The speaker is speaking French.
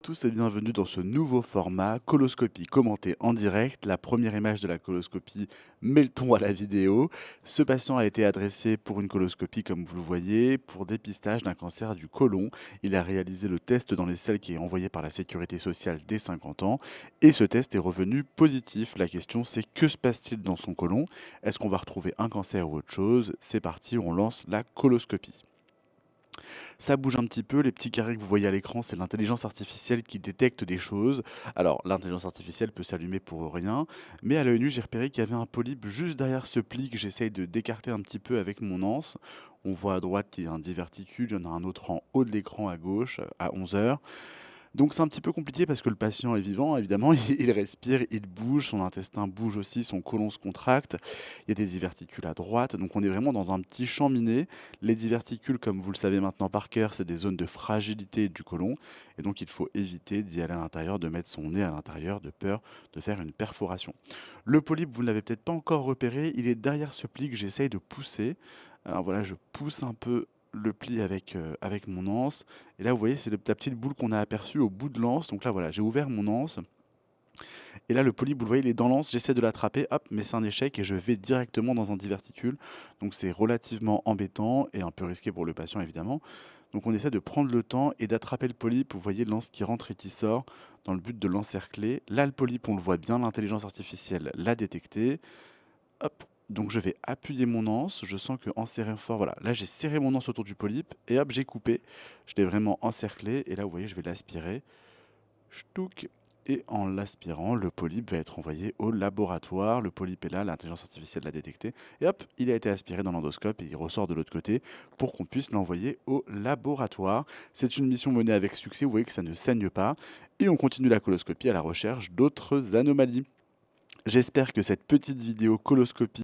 tous et bienvenue dans ce nouveau format coloscopie commentée en direct. La première image de la coloscopie met le ton à la vidéo. Ce patient a été adressé pour une coloscopie, comme vous le voyez, pour dépistage d'un cancer du côlon. Il a réalisé le test dans les selles qui est envoyé par la sécurité sociale dès 50 ans et ce test est revenu positif. La question c'est que se passe-t-il dans son côlon? Est-ce qu'on va retrouver un cancer ou autre chose? C'est parti, on lance la coloscopie. Ça bouge un petit peu, les petits carrés que vous voyez à l'écran, c'est l'intelligence artificielle qui détecte des choses. Alors, l'intelligence artificielle peut s'allumer pour rien, mais à l'œil nu, j'ai repéré qu'il y avait un polype juste derrière ce pli que j'essaye de d'écarter un petit peu avec mon anse. On voit à droite qu'il y a un diverticule, il y en a un autre en haut de l'écran à gauche, à 11 heures. Donc c'est un petit peu compliqué parce que le patient est vivant, évidemment, il respire, il bouge, son intestin bouge aussi, son côlon se contracte, il y a des diverticules à droite, donc on est vraiment dans un petit champ miné. Les diverticules, comme vous le savez maintenant par cœur, c'est des zones de fragilité du côlon, et donc il faut éviter d'y aller à l'intérieur, de mettre son nez à l'intérieur, de peur de faire une perforation. Le polype, vous ne l'avez peut-être pas encore repéré, il est derrière ce pli que j'essaye de pousser. Alors voilà, je pousse un peu le pli avec mon anse. Et là, vous voyez, c'est la petite boule qu'on a aperçue au bout de l'anse. Donc là, voilà, j'ai ouvert mon anse. Et là, le polype, vous le voyez, il est dans l'anse. J'essaie de l'attraper, hop, mais c'est un échec et je vais directement dans un diverticule. Donc c'est relativement embêtant et un peu risqué pour le patient, évidemment. Donc on essaie de prendre le temps et d'attraper le polype. Vous voyez l'anse qui rentre et qui sort dans le but de l'encercler. Là, le polype, on le voit bien, l'intelligence artificielle l'a détecté. Hop, donc je vais appuyer mon anse, je sens que en serrant fort, voilà, là j'ai serré mon anse autour du polype et hop, j'ai coupé. Je l'ai vraiment encerclé et là vous voyez, je vais l'aspirer. Ch'touk. Et en l'aspirant, le polype va être envoyé au laboratoire. Le polype est là, l'intelligence artificielle l'a détecté. Et hop, il a été aspiré dans l'endoscope et il ressort de l'autre côté pour qu'on puisse l'envoyer au laboratoire. C'est une mission menée avec succès, vous voyez que ça ne saigne pas. Et on continue la coloscopie à la recherche d'autres anomalies. J'espère que cette petite vidéo coloscopie